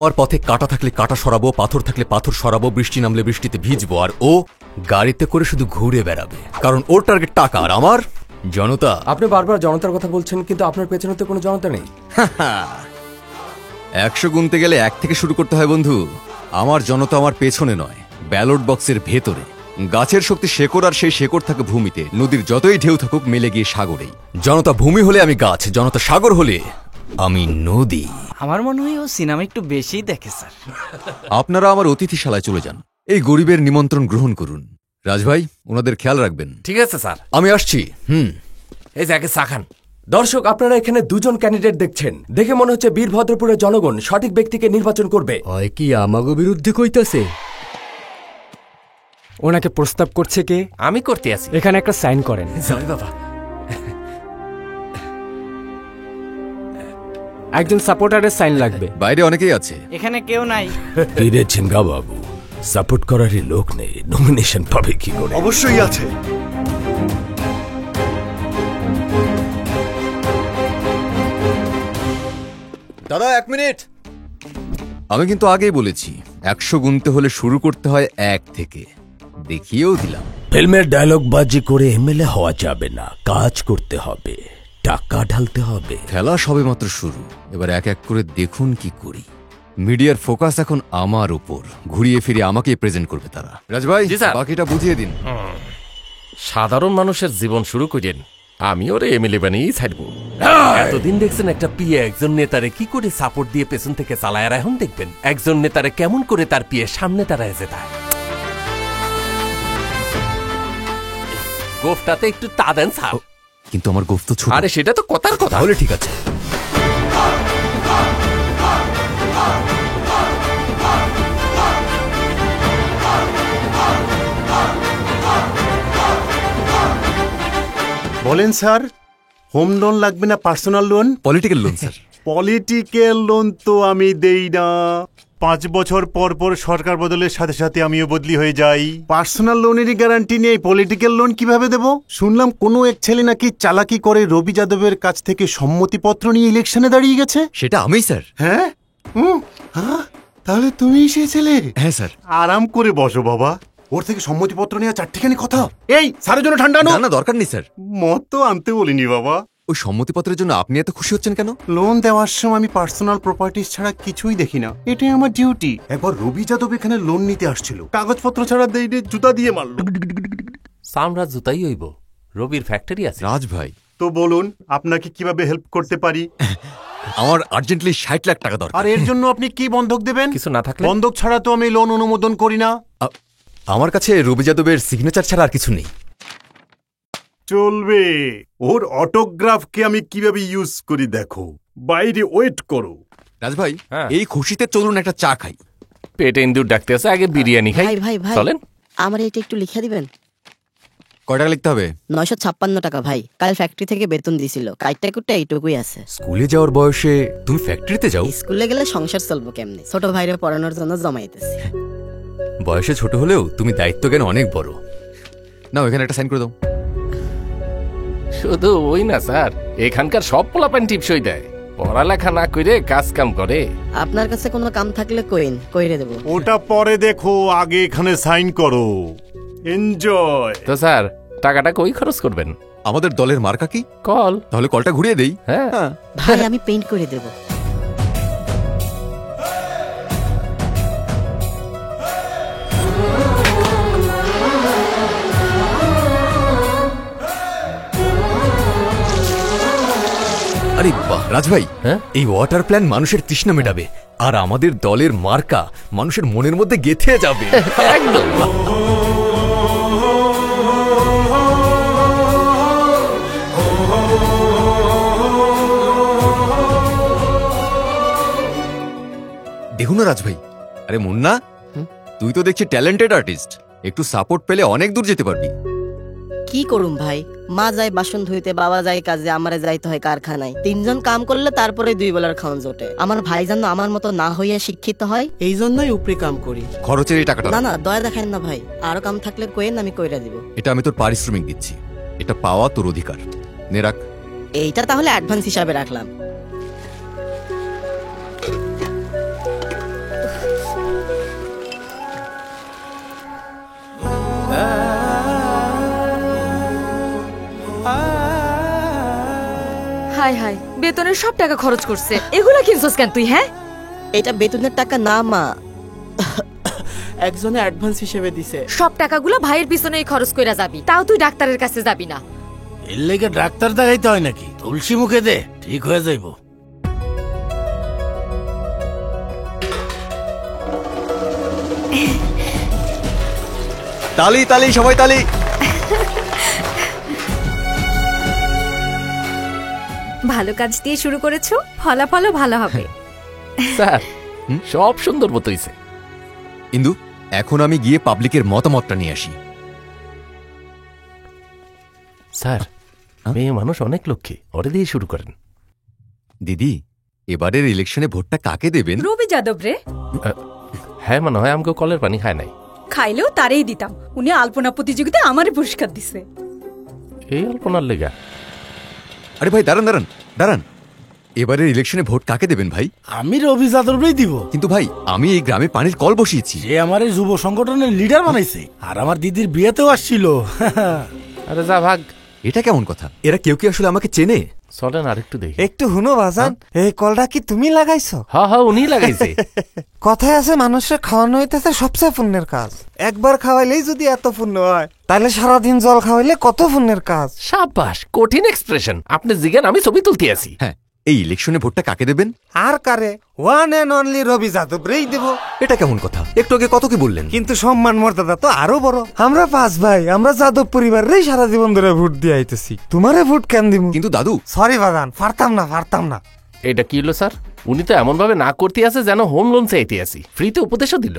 ওর পথে কাঁটা থাকলে কাঁটা সরাবো, পাথর থাকলে পাথর সরাবো, বৃষ্টি নামলে বৃষ্টিতে ভিজবো, আর ও গাড়িতে করে শুধু ঘুরে বেড়াবে, কারণ ওর টার্গেট টাকা আর আমার জনতা। আপনি বারবার জনতার কথা বলছেন, কিন্তু আপনার পেছনে তো কোনো জনতা নেই। 100 গুনতে গেলে 1 থেকে শুরু করতে হয় বন্ধু। আমার জনতা আমার পেছনে নয়, ব্যালট বক্সের ভেতরে। গাছের শক্তি শেকড়, আর সেই শেকড় থাকে ভূমিতে। নদীর যতই ঢেউ থাকুক মেলে গিয়ে সাগরেই। জনতা ভূমি হলে আমি গাছ, জনতা সাগর হলে আমি নদী। আমার মনে হয় ও সিনেমা একটু বেশিই দেখে স্যার। আপনারা আমার অতিথিশালায় চলে যান, এই গরিবের নিমন্ত্রণ গ্রহণ করুন। রাজভাই, ওনাদের খেয়াল রাখবেন। ঠিক আছে স্যার, আমি আসছি। এই যে আগে চা খান। দর্শক, আপনারা এখানে দুজন ক্যান্ডিডেট দেখছেন, দেখে মনে হচ্ছে বীরভদ্রপুরের জনগণ সঠিক ব্যক্তিকে নির্বাচন করবে। হয় কি আমাগো বিরুদ্ধে কইতাছে? ওনাকে প্রস্তাব করছে কে? আমি করতে আছি। এখানে একটা সাইন করেন। জয় বাবা। একজন সাপোর্টারের সাইন লাগবে। বাইরে অনেকেই আছে। এখানে কেউ নাই। তীরে ছিনগা বাবু, সাপোর্ট করারই লোক নেই, নমিনেশন পাবে কি করে? অবশ্যই আছে। দাদা 1 মিনিট। আমি কিন্তু আগেই বলেছি 100 গুনতে হলে শুরু করতে হয় 1 থেকে। দেখিয়েও দিলাম। ফিল্মের ডায়লগ বাজি করে এমএলএ হওয়া যাবে না, কাজ করতে হবে, টাকা ঢালতে হবে। খেলা সবেমাত্র শুরু, এবার এক এক করে দেখুন কি করি। মিডিয়ার ফোকাস এখন আমার উপর, ঘুরিয়ে ফিরিয়ে আমাকেই প্রেজেন্ট করবে তারা। রাজভাই, বাকিটা বুঝিয়ে দিন। সাধারণ মানুষের জীবন শুরু করেন, আমি ওরে এমএলএ বানিয়েই ছাড়বো। এতদিন দেখছেন একটা পিএ একজন নেতারে কি করে সাপোর্ট দিয়ে পেছন থেকে চালায়, আর এখন দেখবেন একজন নেতারে কেমন করে তার পিএ সামনে দাঁড়ায় যেতে হয়। গোফটাতে একটু তা দেন স্যার। কিন্তু আমার গোফ তো ছোট। আরে সেটা তো কথার কথা। তাহলে ঠিক আছে। বলেন স্যার, হোম লোন লাগবে না personal loan? Political loan sir. Political loan তো আমি দেই না। 5 বছর পর পর সরকার বদলের সাথে সাথে আমিও বদলি হয়ে যাই। পার্সোনাল লোনেরই গ্যারান্টি নেই, পলিটিক্যাল লোন কিভাবে দেব? শুনলাম কোনো এক ছেলে নাকি চালাকি করে রবি যাদবের কাছ থেকে সম্মতিপত্র নিয়ে ইলেকশনে দাঁড়িয়ে গেছে। সেটা আমি স্যার। হ্যাঁ, তাহলে তুমি সেই ছেলে? হ্যাঁ স্যার। আরাম করে বসো বাবা, ওর থেকে সম্মতিপত্র নেওয়া চারটিখানি কথা। এই স্যারের জন্য ঠান্ডা না না, দরকার নেই স্যার। মত তো আনতে বলিনি বাবা। ওই সম্মতিপত্রের জন্য আপনি এত খুশি হচ্ছেন কেন? লোন দেওয়ার সময় আমি পার্সোনাল প্রপার্টিজ ছাড়া কিছুই দেখি না, এটাই আমার ডিউটি। একবার রবি যাদব এখানে লোন নিতে আসছিল, কাগজপত্র ছাড়া দেইনে জুতা দিয়ে মারলো। সামরা জুতাই হইব, রবির ফ্যাক্টরি আছে। রাজ ভাই, তো বলুন আপনাকে কিভাবে হেল্প করতে পারি? আমার আর্জেন্টলি 60 লাখ টাকা দরকার। আর এর জন্য আপনি কি বন্ধক দেবেন? কিছু না থাকলে? বন্ধক ছাড়া তো আমি লোন অনুমোদন করি না। আমার কাছে রবি যাদবের সিগনেচার ছাড়া আর কিছু নেই। চলবে, ওর অটোগ্রাফকে আমি কিভাবে ইউজ করি দেখো। বাইরে ওয়েট করো। রাজ ভাই, এই খুশিতে চলুন একটা চা খাই। পেটে ইন্দুর ডাকতে আছে, আগে বিরিয়ানি খাই। ভাই ভাই ভাই, চলেন। আমার এটা একটু লিখে দিবেন। কয় টাকা লিখতে হবে? 956 টাকা ভাই, কাল ফ্যাক্টরি থেকে বেতন দিছিল, কাইটটা কুটটা এইটুকুই আছে। স্কুলে যাওয়ার বয়সে তুমি ফ্যাক্টরিতে যাও? স্কুলে গেলে সংসার চলবো কেমনে, ছোট ভাইরে পড়ানোর জন্য জমাইতেছি। বয়সে ছোট হলেও তুমি দায়িত্ব জ্ঞান অনেক বড়। নাও, এখানে একটা সাইন করে দাও। শুধু ওই না স্যার, এখানকার সব পোলাপান টিপসই দেয়, পড়ালেখা না করে কাজ কাম করে। আপনার কাছে কোনো কাম থাকলে কইন, কইরে দেব। ওটা পরে দেখো, আগে এখানে সাইন করো। এনজয়। তো স্যার, টাকাটা কই খরচ করবেন? আমাদের দলের মার্কা কি? কল। তাহলে কলটা ঘুরিয়ে দেই। হ্যাঁ ভাই, আমি পেইন্ট করে দেব। আরে বাহ রাজ ভাই, এই ওয়াটার প্ল্যান মানুষের তৃষ্ণা মেটাবে, আর আমাদের দলের মার্কা মানুষের মনের মধ্যে গেঁথে যাবে। একদম। দেখুন না রাজ ভাই, আরে মুন্না, তুই তো দেখছি ট্যালেন্টেড আর্টিস্ট, একটু সাপোর্ট পেলে অনেক দূর যেতে পারবি। কি করুম ভাই, মা যায় বাসন ধুইতে, বাবা যায় কাজে, আমারে যাইতে হয় কারখানায়। 3 জন কাম করলে তারপরে 2 বেলার খাওয়ান জোটে। আমার ভাই যেন আমার মতো না হইয়া শিক্ষিত হয়, এই জন্যই উপরে কাম করি। খরচের এই টাকাটা না না, দয়া দেখেন না ভাই, আরো কাম থাকলে কইেন, আমি কইরা দিব। এটা আমি তোর পারিশ্রমিক দিচ্ছি, এটা পাওয়া তোর অধিকার। নে রাখ। এইটা তাহলে অ্যাডভান্স হিসাবে রাখলাম। হাই হাই বেতনের সব টাকা খরচ করছে, এগুলা কিনছস কেন তুই? হ্যাঁ, এটা বেতনের টাকা না মা, একজনে অ্যাডভান্স হিসেবে দিছে। সব টাকাগুলো ভাইয়ের পিছনেই খরচ কইরা যাবি, তাও তুই ডাক্তারের কাছে যাবি না? এর লেগে ডাক্তার দেখাইতে হয় নাকি? তুলসী মুখে দে, ঠিক হয়ে যাইব। তালি তালি সবাই তালি। ভালো কাজ দিয়ে শুরু করেছো, ফলাফলও ভালো হবে। স্যার সব সুন্দর মতো হইছে। ইন্দু, এখন আমি গিয়ে পাবলিকের মতামতটা নিয়ে আসি। স্যার মেয়ে মানুষ অনেক লক্ষ্মী, ওরে দিয়ে শুরু করেন। দিদি, এবারের ইলেকশনে ভোটটা কাকে দেবেন? রবি যাদব রে। হ্যাঁ মনে হয় আমাকে কলের পানি খায় নাই। খাইলেও তারেই দিতাম, উনি আলপনা প্রতিযোগিতায় আমারই পুরস্কার দিছে। এই অল্পনার লেগা? আরে ভাই দাঁড়ান দাঁড়ান দাঁড়ান, এবারের ইলেকশনে ভোট কাকে দেবেন ভাই? আমি রবি যাদবরেই দিব। কিন্তু ভাই, আমি এই গ্রামে পানির কল বসিয়েছি। যে আমার এই যুব সংগঠনের লিডার বানাইছে, আর আমার দিদির বিয়েতেও আসছিল। আরে যা ভাগ। এটা কেমন কথা? এরা কেউ কি আসলে আমাকে চেনে? চলেন আরেকটু দেখি। একটু হুনো বাজান, এই কলটা কি তুমি লাগাইছো? হ্যাঁ হ্যাঁ উনি লাগাইছে। কথায় আছে মানুষের খাওয়ানো হইতেছে সবচেয়ে পুণ্যের কাজ। একবার খাওয়াইলেই যদি এত পুণ্য হয়, তাহলে সারাদিন জল খাওয়াইলে কত পুণ্যের কাজ। সাবাস, কঠিন এক্সপ্রেশন। আপনি জিজ্ঞান, আমি ছবি তুলতে আছি। হ্যাঁ, এই ইলেকশনে ভোটটা কাকে দেবেন? আর কারে? ওয়ান এন্ড অনলি রবি যাদবরেই দেব। এটা কেমন কথা? একটু আগে কত কি বললেন। কিন্তু সম্মান মর্যাদা তো আরো বড়। আমরা 5 ভাই, আমরা যাদব পরিবারেরই সারা জীবন ধরে ভোট দিয়ে আইতেছি। তোমারে ভোট কেন দিব? কিন্তু দাদু, সরি বাজান, পারতাম না। এটা কি হলো স্যার? উনি তো এমন ভাবে না করতে আছে যেন হোম লোন চাইতে আছি। ফ্রিতে উপদেশও দিল।